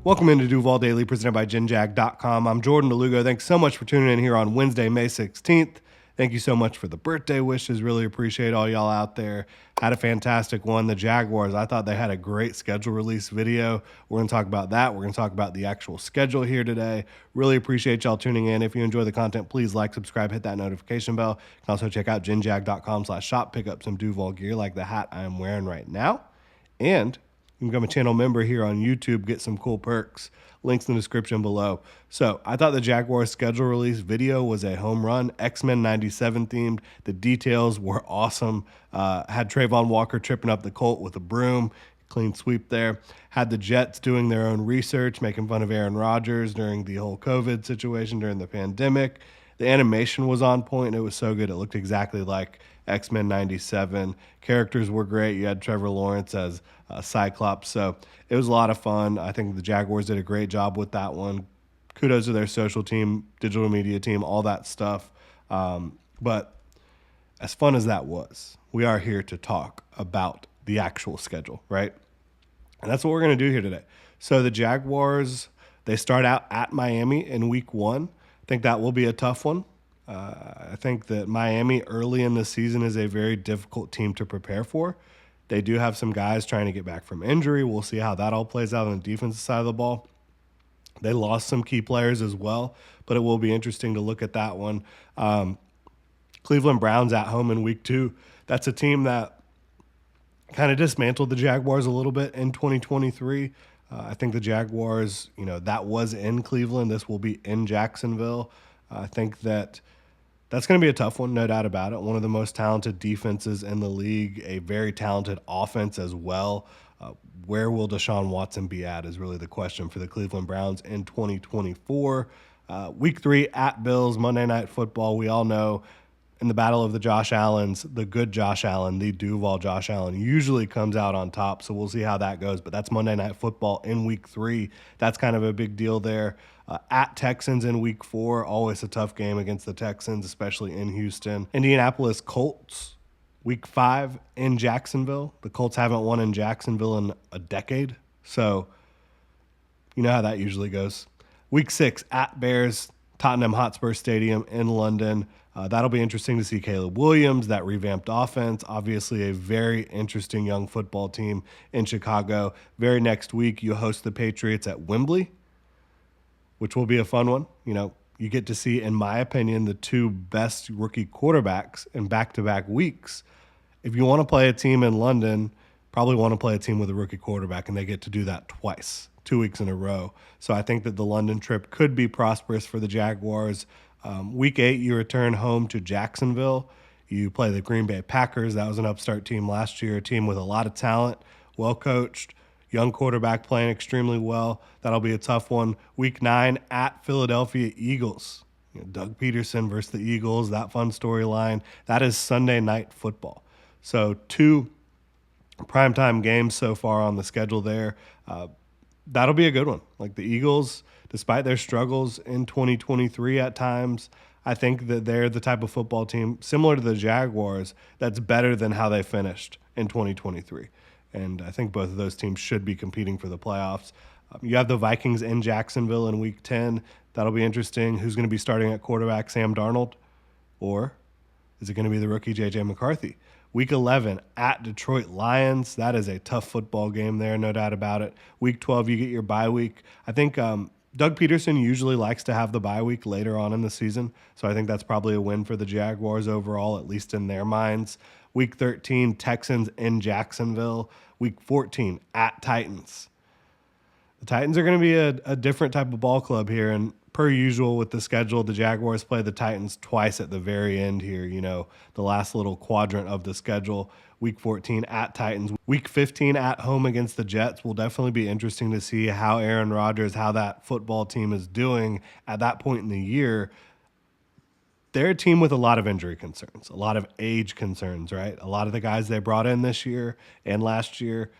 Welcome into Duval Daily, presented by GenJag.com. I'm Jordan Lugo. Thanks so much for tuning in here on Wednesday, May 16th. Thank you so much for the birthday wishes. Really appreciate all y'all out there. Had a fantastic one. The Jaguars, I thought they had a great schedule release video. We're going to talk about that. We're going to talk about the actual schedule here today. Really appreciate y'all tuning in. If you enjoy the content, please like, subscribe, hit that notification bell. You can also check out GenJag.com/shop, pick up some Duval gear like the hat I am wearing right now. And you can become a channel member here on YouTube, get some cool perks. Links in the description below. So I thought the Jaguars schedule release video was a home run, X-Men 97 themed. The details were awesome. Had Trayvon Walker tripping up the Colt with a broom. Clean sweep there. Had the Jets doing their own research, making fun of Aaron Rodgers during the whole COVID situation during the pandemic. The animation was on point. It was so good. It looked exactly like X-Men 97. Characters were great. You had Trevor Lawrence as Cyclops. So it was a lot of fun. I think the Jaguars did a great job with that one. Kudos to their social team, digital media team, all that stuff. But as fun as that was, we are here to talk about the actual schedule, right? And that's what we're going to do here today. So the Jaguars, they start out at Miami in week 1. I think that will be a tough one. I think that Miami early in the season is a very difficult team to prepare for. They do have some guys trying to get back from injury. We'll see how that all plays out on the defensive side of the ball. They lost some key players as well, but it will be interesting to look at that one. Cleveland Browns at home in week 2. That's a team that kind of dismantled the Jaguars a little bit in 2023. I think the Jaguars, that was in Cleveland. This will be in Jacksonville. I think that's going to be a tough one, no doubt about it. One of the most talented defenses in the league, a very talented offense as well. Where will Deshaun Watson be at is really the question for the Cleveland Browns in 2024. Week 3 at Bills, Monday Night Football. We all know in the battle of the Josh Allens, the good Josh Allen, the Duval Josh Allen, usually comes out on top. So we'll see how that goes. But that's Monday Night Football in week 3. That's kind of a big deal there. At Texans in week 4, always a tough game against the Texans, especially in Houston. Indianapolis Colts, week 5 in Jacksonville. The Colts haven't won in Jacksonville in a decade. So you know how that usually goes. Week 6 at Bears, Tottenham Hotspur Stadium in London. That'll be interesting to see Caleb Williams, that revamped offense. Obviously, a very interesting young football team in Chicago. Very next week, you host the Patriots at Wembley, which will be a fun one. You get to see, in my opinion, the 2 best rookie quarterbacks in back-to-back weeks. If you want to play a team in London, probably want to play a team with a rookie quarterback, and they get to do that twice, 2 weeks in a row. So I think that the London trip could be prosperous for the Jaguars. Week 8, you return home to Jacksonville. You play the Green Bay Packers. That was an upstart team last year, a team with a lot of talent, well-coached, young quarterback playing extremely well. That'll be a tough one. Week 9 at Philadelphia Eagles. Doug Peterson versus the Eagles, that fun storyline. That is Sunday Night Football. So 2 primetime games so far on the schedule there. That'll be a good one. Like the Eagles, despite their struggles in 2023 at times, I think that they're the type of football team, similar to the Jaguars, that's better than how they finished in 2023. And I think both of those teams should be competing for the playoffs. You have the Vikings in Jacksonville in week 10. That'll be interesting. Who's going to be starting at quarterback, Sam Darnold? Or is it going to be the rookie J.J. McCarthy? Week 11 at Detroit Lions. That is a tough football game there, no doubt about it. Week 12, you get your bye week. I think Doug Peterson usually likes to have the bye week later on in the season, so I think that's probably a win for the Jaguars overall, at least in their minds. Week 13, Texans in Jacksonville. Week 14, at Titans. The Titans are going to be a different type of ball club here, and per usual with the schedule, the Jaguars play the Titans twice at the very end here, the last little quadrant of the schedule. Week 14 at Titans. Week 15 at home against the Jets will definitely be interesting to see how Aaron Rodgers, how that football team is doing at that point in the year. They're a team with a lot of injury concerns, a lot of age concerns, right? A lot of the guys they brought in this year and last year,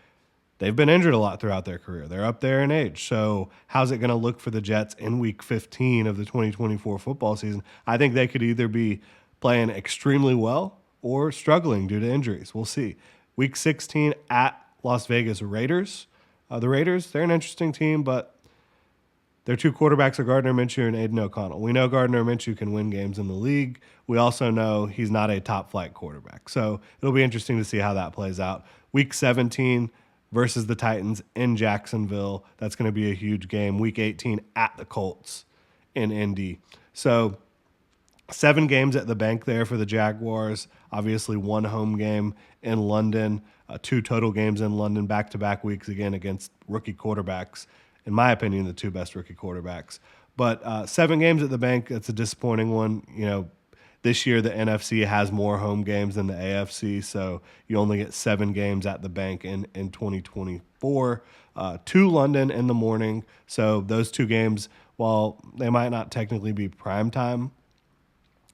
they've been injured a lot throughout their career. They're up there in age. So how's it going to look for the Jets in week 15 of the 2024 football season? I think they could either be playing extremely well or struggling due to injuries. We'll see. Week 16 at Las Vegas Raiders. The Raiders, they're an interesting team, but Their two quarterbacks are Gardner Minshew and Aiden O'Connell. We know Gardner Minshew can win games in the league. We also know he's not a top flight quarterback. So it'll be interesting to see how that plays out. Week 17 versus the Titans in Jacksonville. That's going to be a huge game. Week 18 at the Colts in Indy. So 7 games at the bank there for the Jaguars. Obviously, 1 home game in London, 2 total games in London, back-to-back weeks again against rookie quarterbacks. In my opinion, the 2 best rookie quarterbacks. But 7 games at the bank, that's a disappointing one. This year the NFC has more home games than the AFC, so you only get 7 games at the bank in 2024. 2 London in the morning, so those 2 games, while they might not technically be prime time,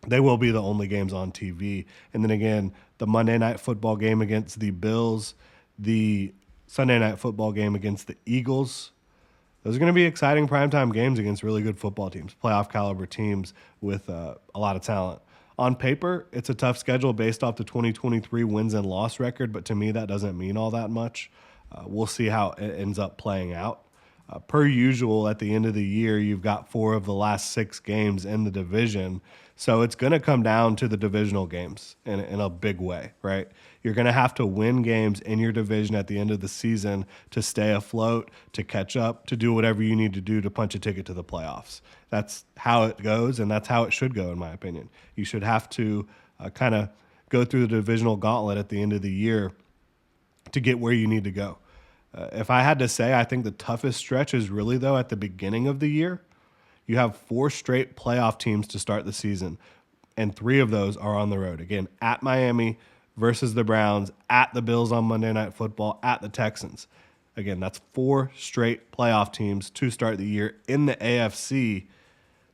they will be the only games on TV. And then again, the Monday Night Football game against the Bills, the Sunday Night Football game against the Eagles. Those are going to be exciting primetime games against really good football teams, playoff caliber teams with a lot of talent. On paper, it's a tough schedule based off the 2023 wins and loss record, but to me, that doesn't mean all that much. We'll see how it ends up playing out. Per usual, at the end of the year, you've got 4 of the last 6 games in the division. So it's going to come down to the divisional games in a big way, right? You're going to have to win games in your division at the end of the season to stay afloat, to catch up, to do whatever you need to do to punch a ticket to the playoffs. That's how it goes, and that's how it should go, in my opinion. You should have to kind of go through the divisional gauntlet at the end of the year to get where you need to go. If I had to say, I think the toughest stretch is really, though, at the beginning of the year. You have 4 straight playoff teams to start the season, and 3 of those are on the road. Again, at Miami versus the Browns, at the Bills on Monday Night Football, at the Texans. Again, that's 4 straight playoff teams to start the year in the AFC.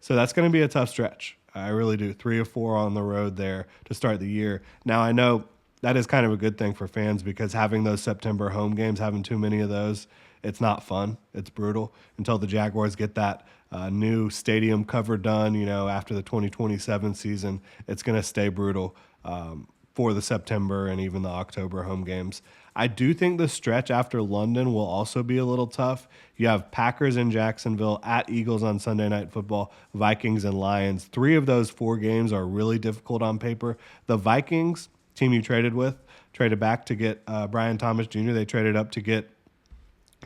So that's going to be a tough stretch. I really do. 3 or 4 on the road there to start the year. Now, I know that is kind of a good thing for fans because having those September home games, having too many of those, it's not fun. It's brutal until the Jaguars get that new stadium cover done, after the 2027 season. It's going to stay brutal for the September and even the October home games. I do think the stretch after London will also be a little tough. You have Packers in Jacksonville, at Eagles on Sunday Night Football, Vikings and Lions. 3 of those 4 games are really difficult on paper. The Vikings, team you traded back to get Brian Thomas Jr., they traded up to get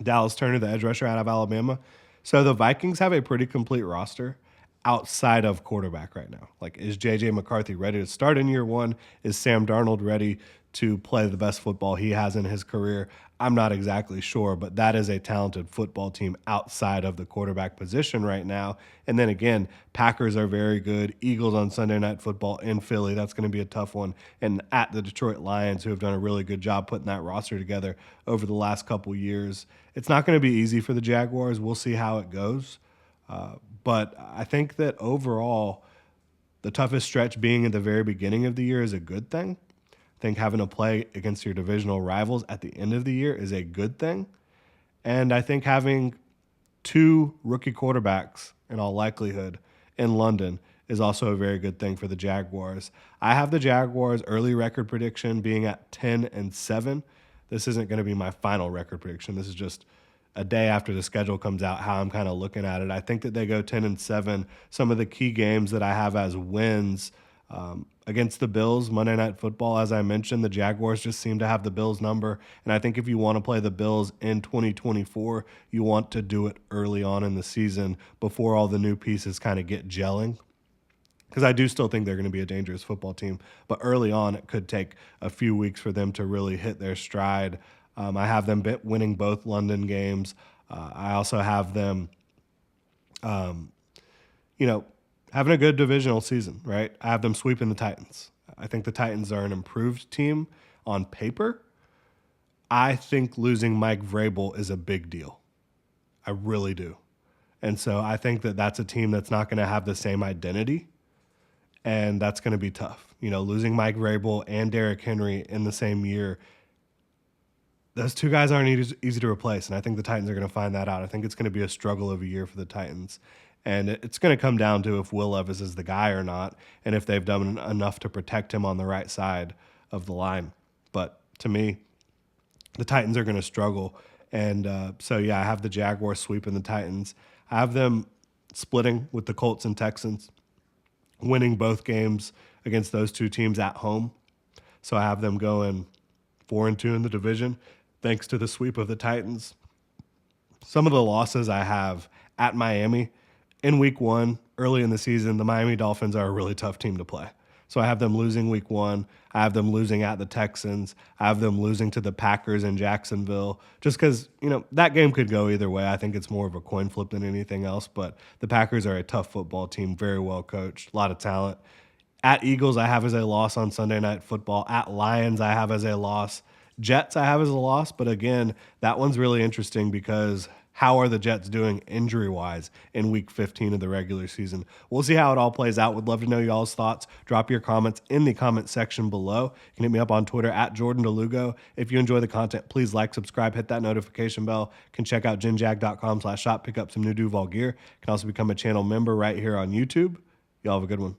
Dallas Turner, the edge rusher out of Alabama. So the Vikings have a pretty complete roster outside of quarterback right now. Like, is J.J. McCarthy ready to start in year 1? Is Sam Darnold ready to play the best football he has in his career? I'm not exactly sure, but that is a talented football team outside of the quarterback position right now. And then again, Packers are very good. Eagles on Sunday Night Football in Philly. That's going to be a tough one. And at the Detroit Lions, who have done a really good job putting that roster together over the last couple years. It's not going to be easy for the Jaguars. We'll see how it goes. But I think that overall, the toughest stretch being at the very beginning of the year is a good thing. I think having to play against your divisional rivals at the end of the year is a good thing. And I think having 2 rookie quarterbacks, in all likelihood, in London is also a very good thing for the Jaguars. I have the Jaguars' early record prediction being at 10-7. This isn't going to be my final record prediction. This is just a day after the schedule comes out, how I'm kind of looking at it. I think that they go 10-7. Some of the key games that I have as wins against the Bills, Monday Night Football, as I mentioned, the Jaguars just seem to have the Bills number. And I think if you want to play the Bills in 2024, you want to do it early on in the season before all the new pieces kind of get gelling. Because I do still think they're going to be a dangerous football team. But early on, it could take a few weeks for them to really hit their stride. I have them winning both London games. I also have them, having a good divisional season, right? I have them sweeping the Titans. I think the Titans are an improved team on paper. I think losing Mike Vrabel is a big deal. I really do. And so I think that that's a team that's not going to have the same identity, and that's going to be tough. Losing Mike Vrabel and Derrick Henry in the same year, those 2 guys aren't easy to replace, and I think the Titans are going to find that out. I think it's going to be a struggle of a year for the Titans, and it's going to come down to if Will Levis is the guy or not, and if they've done enough to protect him on the right side of the line. But to me, the Titans are going to struggle, and I have the Jaguars sweeping the Titans. I have them splitting with the Colts and Texans, winning both games against those two teams at home. So I have them going 4-2 in the division, thanks to the sweep of the Titans. Some of the losses I have at Miami in week one, early in the season, the Miami Dolphins are a really tough team to play. So I have them losing week one. I have them losing at the Texans. I have them losing to the Packers in Jacksonville. Just because, that game could go either way. I think it's more of a coin flip than anything else. But the Packers are a tough football team, very well coached, a lot of talent. At Eagles, I have as a loss on Sunday Night Football. At Lions, I have as a loss. Jets, I have as a loss. But again, that one's really interesting because how are the Jets doing injury-wise in Week 15 of the regular season? We'll see how it all plays out. Would love to know y'all's thoughts. Drop your comments in the comment section below. You can hit me up on Twitter at Jordan DeLugo. If you enjoy the content, please like, subscribe, hit that notification bell. You can check out genjag.com/shop, pick up some new Duval gear. You can also become a channel member right here on YouTube. Y'all have a good one.